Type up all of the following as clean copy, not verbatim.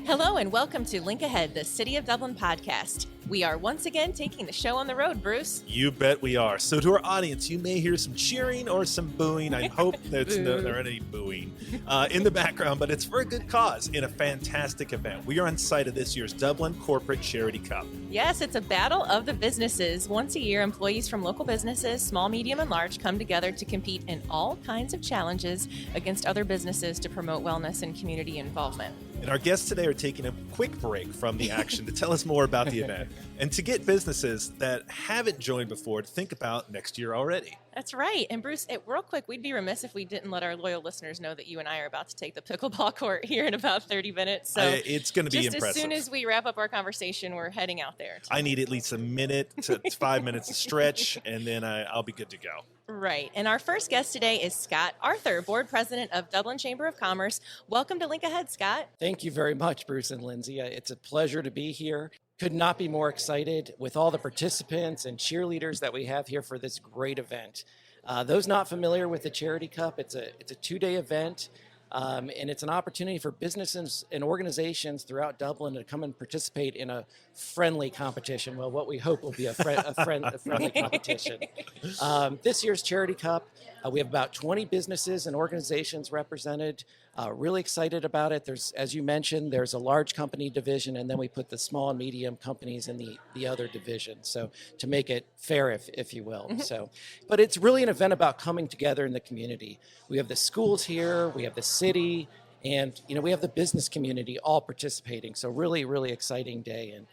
Hello and welcome to Link Ahead, the City of Dublin podcast. We are once again taking the show on the road, Bruce. You bet we are. So to our audience, you may hear some cheering or some booing. I hope there's no any booing in the background, but it's for a good cause in a fantastic event. We are on site of this year's Dublin Corporate Charity Cup. Yes, it's a battle of the businesses. Once a year, employees from local businesses, small, medium, and large, come together to compete in all kinds of challenges against other businesses to promote wellness and community involvement. And our guests today are taking a quick break from the action to tell us more about the event and to get businesses that haven't joined before to think about next year already. That's right. And Bruce, real quick, we'd be remiss if we didn't let our loyal listeners know that you and I are about to take the pickleball court here in about 30 minutes. So it's going to be impressive. Just as soon as we wrap up our conversation, we're heading out there. I need at least a minute to 5 minutes to stretch, and then I'll be good to go. Right. And our first guest today is Scott Arthur, Board President of Dublin Chamber of Commerce. Welcome to Link Ahead, Scott. Thank you very much, Bruce and Lindsay. It's a pleasure to be here. Could not be more excited with all the participants and cheerleaders that we have here for this great event. Those not familiar with the Charity Cup, it's a 2-day event. And it's an opportunity for businesses and organizations throughout Dublin to come and participate in a friendly competition. Well, what we hope will be a friendly competition. This year's Charity Cup, we have about 20 businesses and organizations represented. Really excited about it. There's, as you mentioned, there's a large company division, and then we put the small and medium companies in the other division. So to make it fair, if you will. Mm-hmm. But it's really an event about coming together in the community. We have the schools here, we have the city, and we have the business community all participating. So really, really exciting day. And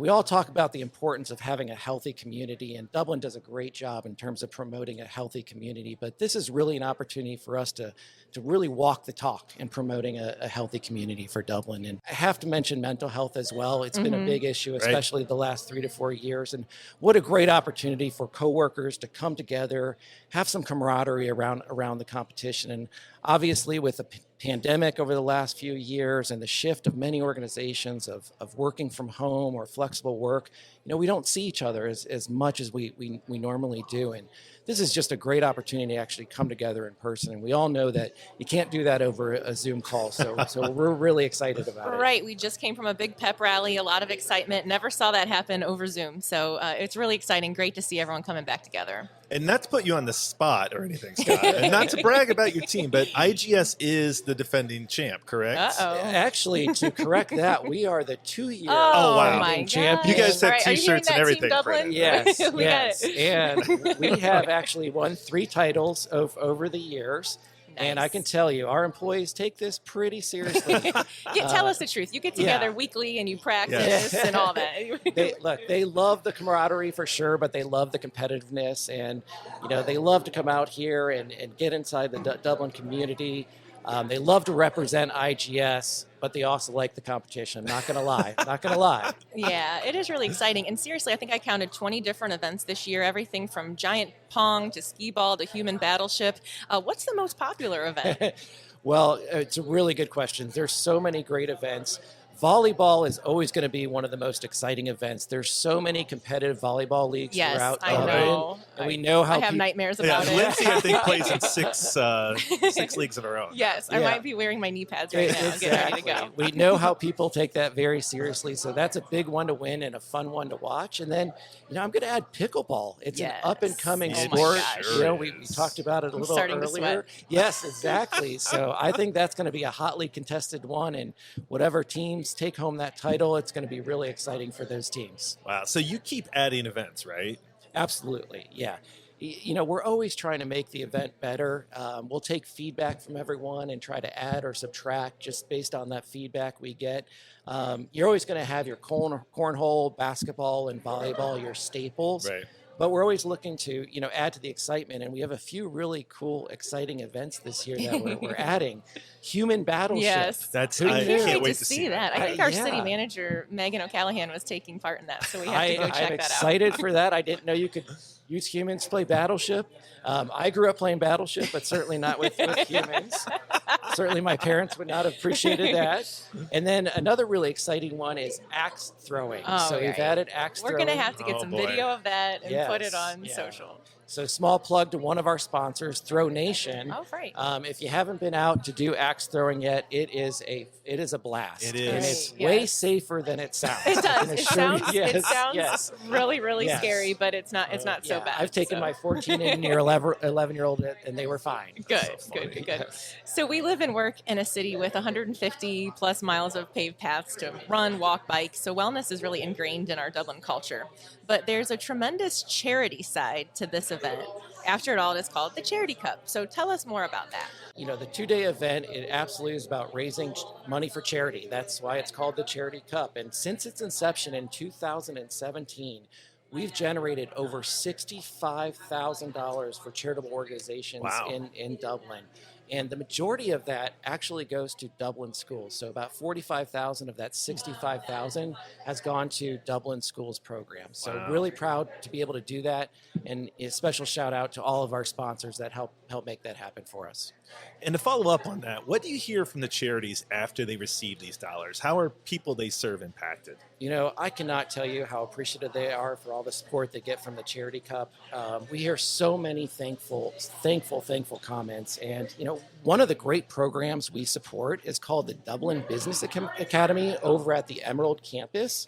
we all talk about the importance of having a healthy community, and Dublin does a great job in terms of promoting a healthy community. But this is really an opportunity for us to really walk the talk in promoting a healthy community for Dublin. And I have to mention mental health as well. It's been a big issue, especially the last 3 to 4 years. And what a great opportunity for coworkers to come together, have some camaraderie around the competition. And obviously with the pandemic over the last few years and the shift of many organizations of working from home or flexible work, we don't see each other as much as we normally do. And this is just a great opportunity to actually come together in person. And we all know that you can't do that over a Zoom call. So we're really excited about it. Right. We just came from a big pep rally, a lot of excitement. Never saw that happen over Zoom. So it's really exciting. Great to see everyone coming back together. And not to put you on the spot or anything, Scott, and not to brag about your team, but IGS is the defending champ, correct? Uh-oh. Actually, to correct that, we are the 2-year champion. You guys have T-shirts and everything. Yes, we got it. And we have actually won 3 titles over the years. Nice. And I can tell you, our employees take this pretty seriously. Tell us the truth. You get together weekly and you practice and all that. They love the camaraderie for sure, but they love the competitiveness. And, they love to come out here and get inside the Dublin community. They love to represent IGS, but they also like the competition. Not going to lie. Yeah, it is really exciting. And seriously, I think I counted 20 different events this year, everything from giant pong to skee ball to human battleship. What's the most popular event? Well, it's a really good question. There's so many great events. Volleyball is always going to be one of the most exciting events. There's so many competitive volleyball leagues throughout Dublin. I know. And we know how I have nightmares about it. Lindsay, I think, plays in six leagues of her own. Yes, I might be wearing my knee pads right now. Exactly. Get ready to go. We know how people take that very seriously, so that's a big one to win and a fun one to watch. And then, I'm going to add pickleball. It's an up-and-coming sport. We talked about it a little earlier. Yes, exactly. So I think that's going to be a hotly contested one, and whatever teams take home that title, it's going to be really exciting for those teams. Wow. So you keep adding events, right? Absolutely. Yeah. We're always trying to make the event better. We'll take feedback from everyone and try to add or subtract just based on that feedback we get. You're always going to have your cornhole, basketball, and volleyball, your staples. Right. But we're always looking to, add to the excitement. And we have a few really cool, exciting events this year that we're adding. Human battleship. Yes. I can't wait to see that. I think our city manager, Megan O'Callahan, was taking part in that. So we have to go check that out. I'm excited for that. I didn't know you could use humans to play Battleship. I grew up playing Battleship, but certainly not with humans. Certainly my parents would not have appreciated that. And then another really exciting one is axe throwing. We've added axe throwing. We're going to have to get some video of that and put it on social. So small plug to one of our sponsors, Throw Nation. Oh, right. If you haven't been out to do axe throwing yet, it is a blast. It is. And it's Right, way yes. safer than it sounds. It I does. can It assure you. sounds Yes. really, really Yes. scary, but it's not so Yeah, bad. I've taken so. my 14 and your 11-year-old, and they were fine. Good, So good, funny. good. Yes. So we live and work in a city with 150 plus miles of paved paths to run, walk, bike. So wellness is really ingrained in our Dublin culture. But there's a tremendous charity side to this event. After it all, it is called the Charity Cup. So tell us more about that. You know, the 2-day event, it absolutely is about raising money for charity. That's why it's called the Charity Cup. And since its inception in 2017, we've generated over $65,000 for charitable organizations Wow. in Dublin. And the majority of that actually goes to Dublin schools. So about 45,000 of that 65,000 has gone to Dublin schools programs. So Wow. really proud to be able to do that. And a special shout out to all of our sponsors that help make that happen for us. And to follow up on that, what do you hear from the charities after they receive these dollars? How are people they serve impacted? You know, I cannot tell you how appreciative they are for all the support they get from the Charity Cup. We hear so many thankful comments. And, you know, one of the great programs we support is called the Dublin Business Academy over at the Emerald campus.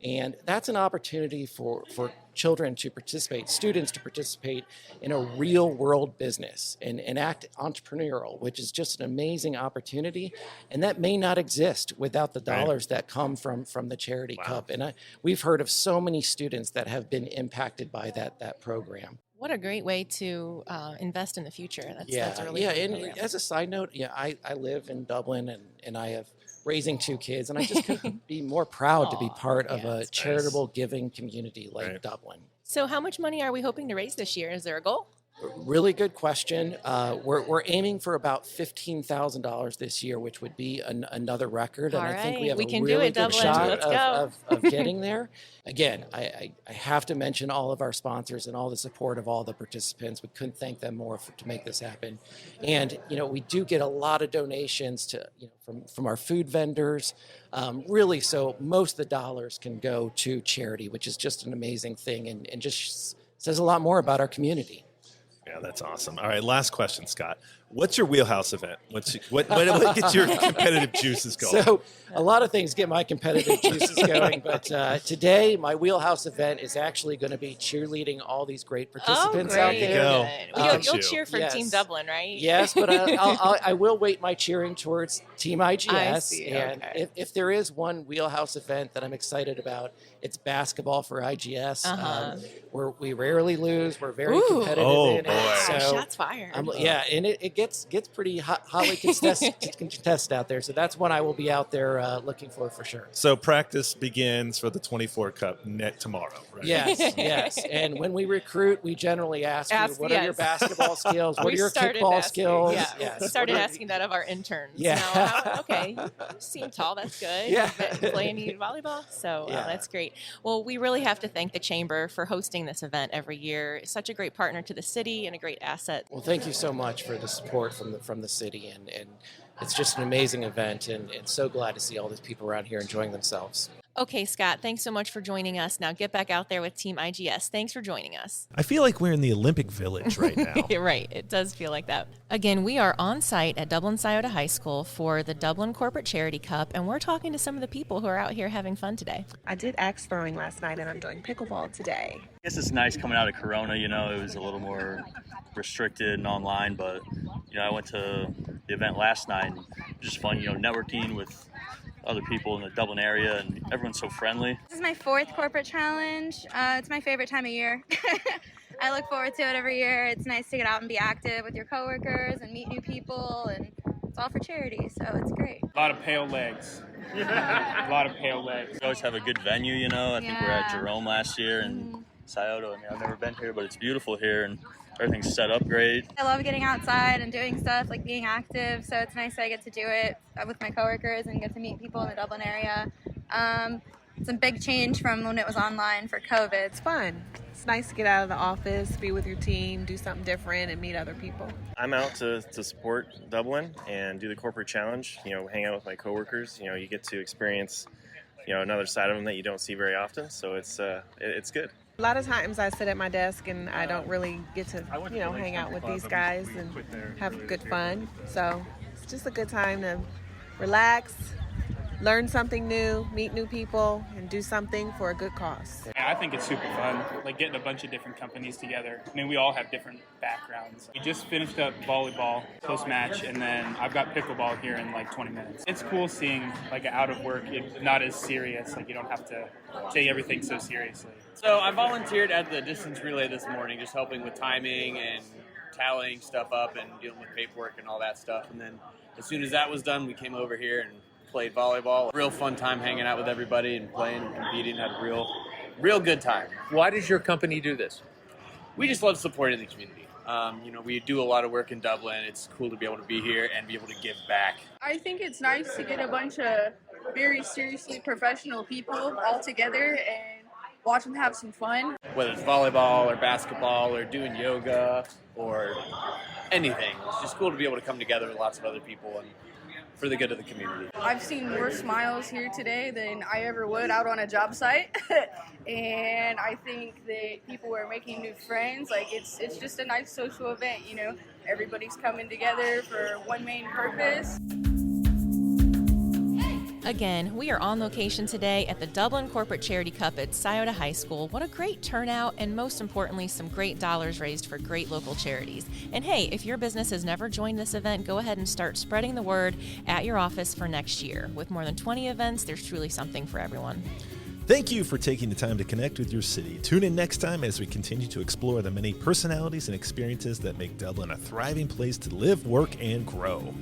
And that's an opportunity for children to participate, students to participate in a real world business and act entrepreneurial, which is just an amazing opportunity. And that may not exist without the dollars that come from the Charity Wow. Cup. And we've heard of so many students that have been impacted by that program. What a great way to invest in the future. That's a really yeah. great And program. as a side note, I live in Dublin and I have raising 2 kids, and I just couldn't be more proud to be Aw, part of yeah, a that's charitable giving community like Right. Dublin. So how much money are we hoping to raise this year? Is there a goal? Really good question. We're aiming for about $15,000 this year, which would be another record. And All I think we right, have we a can do really it, good Dublin. shot Let's go. of getting there. Again, I have to mention all of our sponsors and all the support of all the participants. We couldn't thank them more to make this happen. And, you know, we do get a lot of donations from our food vendors. Really, so most of the dollars can go to charity, which is just an amazing thing and just says a lot more about our community. Yeah, that's awesome. All right, last question, Scott. What's your wheelhouse event? What gets your competitive juices going? So a lot of things get my competitive juices going, but today my wheelhouse event is actually going to be cheerleading all these great participants out great. there. there. Go. Good. Look at You'll you. cheer for Yes. Team Dublin, right? Yes, but I will weight my cheering towards Team IGS. I see, And okay. if there is one wheelhouse event that I'm excited about, it's basketball for IGS. We rarely lose. We're very Ooh. competitive Oh, in it. boy. So Shots fired. yeah, and it gets pretty hotly contested out there. So that's one I will be out there looking for sure. So practice begins for the 24 Cup net tomorrow, right? Yes. And when we recruit, we generally ask you, what are your yes. basketball skills? What We are your started kickball asking, skills? Yeah. Yes. We started What are- asking that of our interns. Yeah. Now, okay. You seem tall. That's good. Yeah. You play any volleyball? So Yeah. that's great. Well, we really have to thank the Chamber for hosting this event every year. It's such a great partner to the city and a great asset. Well, thank you so much for the support from the city, and it's just an amazing event, and so glad to see all these people around here enjoying themselves. Okay, Scott, thanks so much for joining us. Now get back out there with Team IGS. Thanks for joining us. I feel like we're in the Olympic Village right now. Right, it does feel like that. Again, we are on site at Dublin Scioto High School for the Dublin Corporate Charity Cup, and we're talking to some of the people who are out here having fun today. I did axe throwing last night and I'm doing pickleball today. I guess it's nice coming out of Corona, it was a little more restricted and online, but, I went to the event last night and it was just fun, networking with other people in the Dublin area, and everyone's so friendly. This is my 4th corporate challenge. It's my favorite time of year. I look forward to it every year. It's nice to get out and be active with your coworkers and meet new people, and it's all for charity, so it's great. A lot of pale legs. A lot of pale legs. We always have a good venue, I think we were at Yeah. Jerome last year and Scioto. I've never been here, but it's beautiful here and everything's set up great. I love getting outside and doing stuff, like being active, so it's nice that I get to do it with my coworkers and get to meet people in the Dublin area. It's a big change from when it was online for COVID. It's fun. It's nice to get out of the office, be with your team, do something different, and meet other people. I'm out to support Dublin and do the corporate challenge, hang out with my coworkers. You get to experience, another side of them that you don't see very often. So it's good. A lot of times I sit at my desk and I don't really get to, hang out with these guys and have good fun. So it's just a good time to relax, learn something new, meet new people, and do something for a good cause. Yeah, I think it's super fun, like getting a bunch of different companies together. I mean, we all have different backgrounds. We just finished up volleyball post-match, and then I've got pickleball here in like 20 minutes. It's cool seeing like out of work, it's not as serious, like you don't have to take everything so seriously. So I volunteered at the distance relay this morning, just helping with timing and tallying stuff up and dealing with paperwork and all that stuff. And then as soon as that was done, we came over here and played volleyball. Real fun time hanging out with everybody and playing, competing, had a real good time. Why does your company do this? We just love supporting the community. We do a lot of work in Dublin. It's cool to be able to be here and be able to give back. I think it's nice to get a bunch of very seriously professional people all together and watch them have some fun. Whether it's volleyball or basketball or doing yoga or anything. It's just cool to be able to come together with lots of other people and for the good of the community. I've seen more smiles here today than I ever would out on a job site. And I think that people are making new friends. Like it's just a nice social event, Everybody's coming together for one main purpose. Again, we are on location today at the Dublin Corporate Charity Cup at Scioto High School. What a great turnout, and most importantly, some great dollars raised for great local charities. And hey, if your business has never joined this event, go ahead and start spreading the word at your office for next year. With more than 20 events, there's truly something for everyone. Thank you for taking the time to connect with your city. Tune in next time as we continue to explore the many personalities and experiences that make Dublin a thriving place to live, work, and grow.